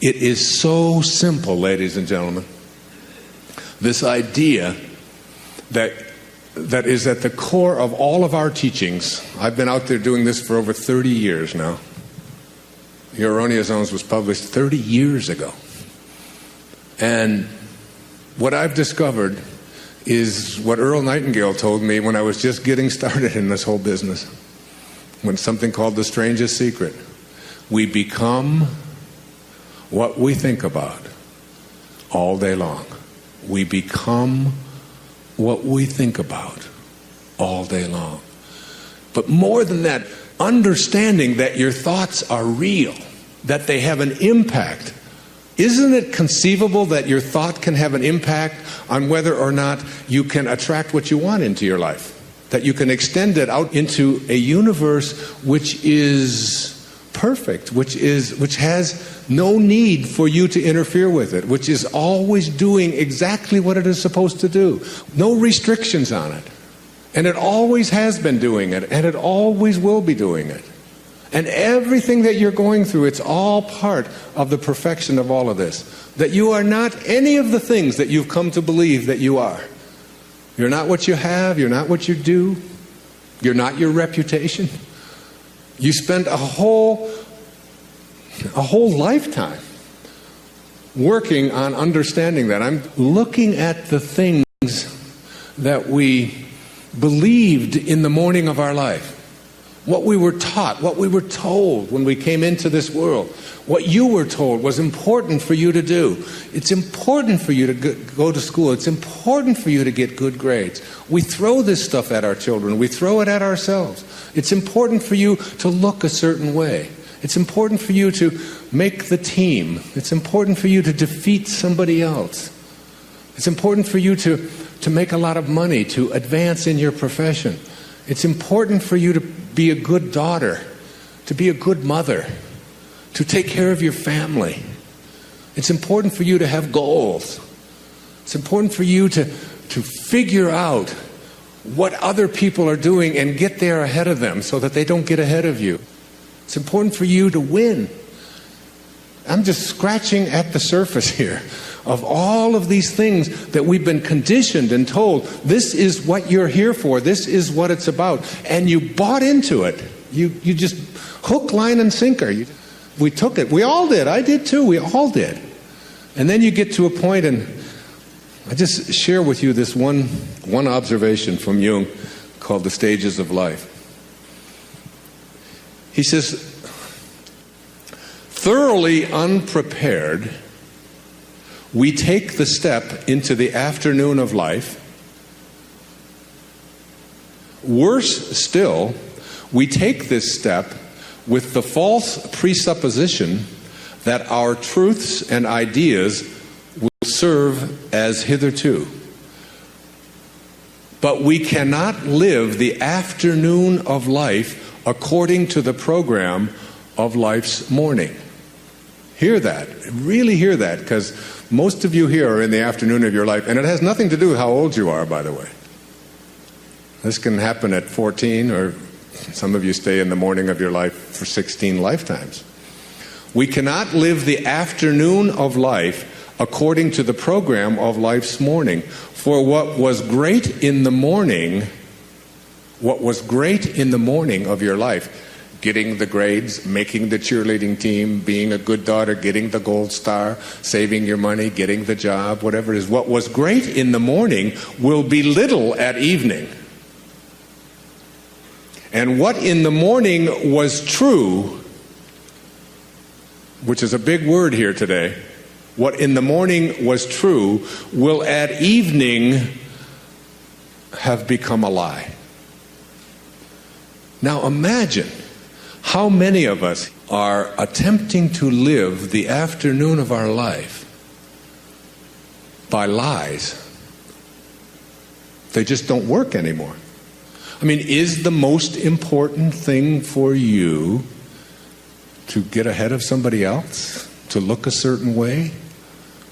It is so simple, ladies and gentlemen. This idea that is at the core of all of our teachings. I've been out there doing this for over 30 years now. Your Erroneous Zones was published 30 years ago. And what I've discovered is what Earl Nightingale told me when I was just getting started in this whole business. When something called the strangest secret. We become what we think about all day long. We become what we think about all day long. But more than that, understanding that your thoughts are real, that they have an impact. Isn't it conceivable that your thought can have an impact on whether or not you can attract what you want into your life? That you can extend it out into a universe which is perfect, which has no need for you to interfere with it, which is always doing exactly what it is supposed to do. No restrictions on it. And it always has been doing it, and it always will be doing it. And everything that you're going through, it's all part of the perfection of all of this. That you are not any of the things that you've come to believe that you are. You're not what you have, you're not what you do, you're not your reputation. You spend a whole lifetime working on understanding that. I'm looking at the things that we believed in the morning of our life. What we were taught, what we were told when we came into this world. What you were told was important for you to do. It's important for you to go to school. It's important for you to get good grades. We throw this stuff at our children. We throw it at ourselves. It's important for you to look a certain way. It's important for you to make the team. It's important for you to defeat somebody else. It's important for you to make a lot of money, to advance in your profession. It's important for you to be a good daughter, to be a good mother, to take care of your family. It's important for you to have goals. It's important for you to figure out what other people are doing and get there ahead of them so that they don't get ahead of you. It's important for you to win. I'm just scratching at the surface here of all of these things that we've been conditioned and told, this is what you're here for, this is what it's about. And you bought into it. You just hook, line, and sinker. We took it. We all did. I did too. We all did. And then you get to a point, and I just share with you this one observation from Jung called the stages of life. He says, thoroughly unprepared, we take the step into the afternoon of life. Worse still, we take this step with the false presupposition that our truths and ideas will serve as hitherto. But we cannot live the afternoon of life according to the program of life's morning. Hear that. Really hear that, because most of you here are in the afternoon of your life, and it has nothing to do with how old you are, by the way. This can happen at 14, or some of you stay in the morning of your life for 16 lifetimes. We cannot live the afternoon of life according to the program of life's morning. For what was great in the morning of your life, getting the grades, making the cheerleading team, being a good daughter, getting the gold star, saving your money, getting the job, whatever it is. What was great in the morning will be little at evening. And what in the morning was true, which is a big word here today, what in the morning was true will at evening have become a lie. Now imagine how many of us are attempting to live the afternoon of our life by lies. They just don't work anymore. I mean, is the most important thing for you to get ahead of somebody else? To look a certain way?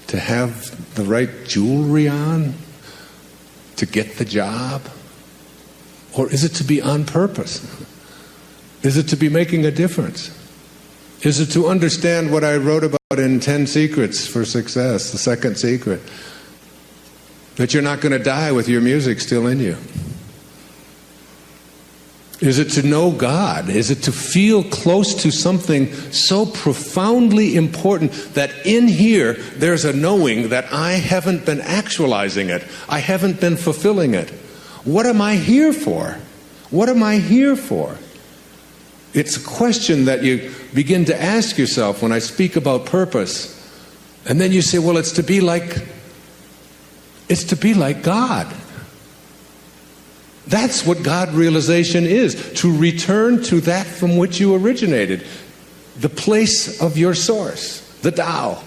To have the right jewelry on? To get the job? Or is it to be on purpose? Is it to be making a difference? Is it to understand what I wrote about in 10 Secrets for Success, the second secret? That you're not going to die with your music still in you? Is it to know God? Is it to feel close to something so profoundly important that in here there's a knowing that I haven't been actualizing it, I haven't been fulfilling it? What am I here for? What am I here for? It's a question that you begin to ask yourself when I speak about purpose. And then you say, well, it's to be like God. That's what God realization is, to return to that from which you originated, the place of your source, the Tao.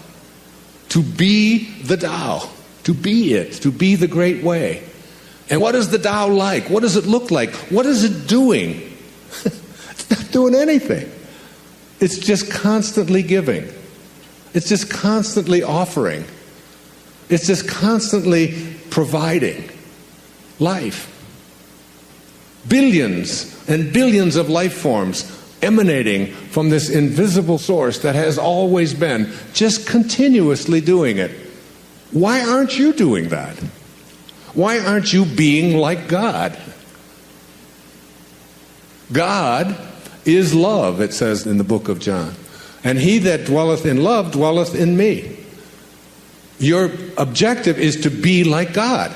To be the Tao, to be it, to be the great way. And what is the Tao like? What does it look like? What is it doing? It's not doing anything. It's just constantly giving. It's just constantly offering. It's just constantly providing life. Billions and billions of life forms emanating from this invisible source that has always been, just continuously doing it. Why aren't you doing that? Why aren't you being like God? God is love, it says in the book of John. And he that dwelleth in love dwelleth in me. Your objective is to be like God.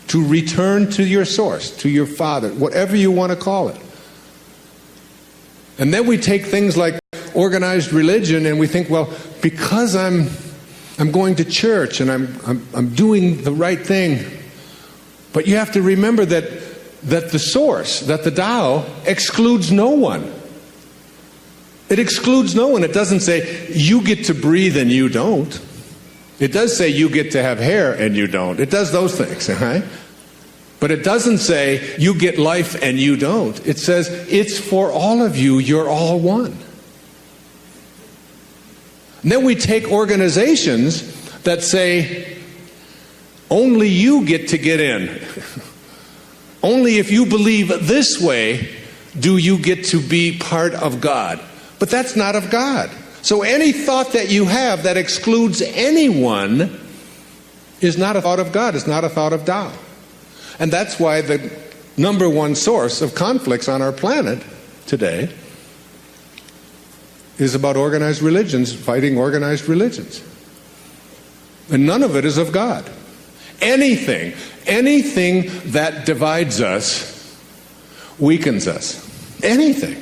To return to your source, to your Father, whatever you want to call it. And then we take things like organized religion and we think, well, because I'm going to church and I'm doing the right thing. But you have to remember that the source, that the Tao, excludes no one. It excludes no one. It doesn't say you get to breathe and you don't. It does say you get to have hair and you don't. It does those things, right? But it doesn't say you get life and you don't. It says it's for all of you, you're all one. And then we take organizations that say only you get to get in. Only if you believe this way do you get to be part of God. But that's not of God. So any thought that you have that excludes anyone is not a thought of God. It's not a thought of Tao. And that's why the number one source of conflicts on our planet today is about organized religions fighting organized religions. And none of it is of God. Anything that divides us weakens us. Anything.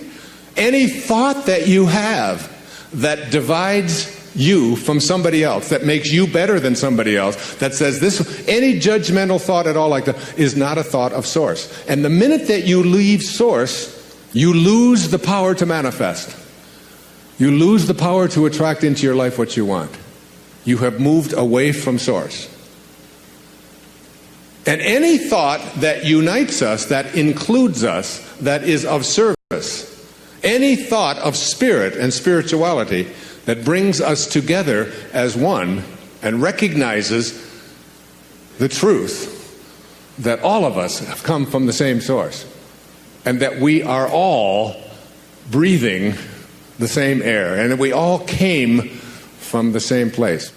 Any thought that you have that divides you from somebody else, that makes you better than somebody else, that says this, any judgmental thought at all like that is not a thought of source. And the minute that you leave source, you lose the power to manifest. You lose the power to attract into your life what you want. You have moved away from source. And any thought that unites us, that includes us, that is of service, any thought of spirit and spirituality that brings us together as one and recognizes the truth that all of us have come from the same source and that we are all breathing the same air and that we all came from the same place.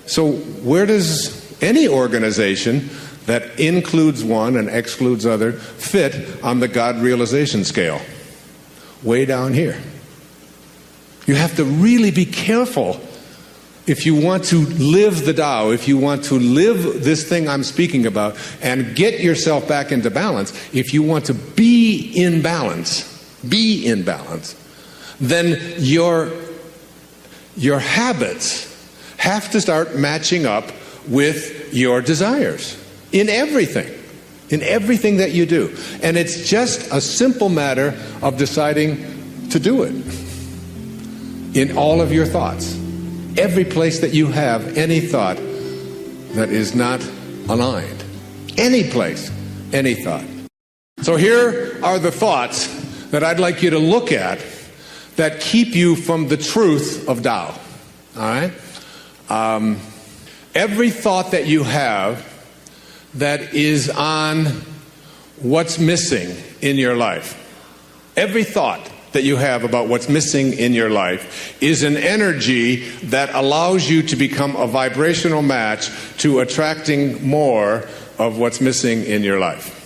So where does any organization that includes one and excludes other fit on the God realization scale? Way down here. You have to really be careful if you want to live the Tao, if you want to live this thing I'm speaking about and get yourself back into balance, if you want to be in balance, then your habits have to start matching up with your desires in everything that you do. And it's just a simple matter of deciding to do it in all of your thoughts. Every place that you have any thought that is not aligned. Any place, any thought. So here are the thoughts that I'd like you to look at that keep you from the truth of Tao. All right? Every thought that you have that is on what's missing in your life. Every thought that you have about what's missing in your life is an energy that allows you to become a vibrational match to attracting more of what's missing in your life.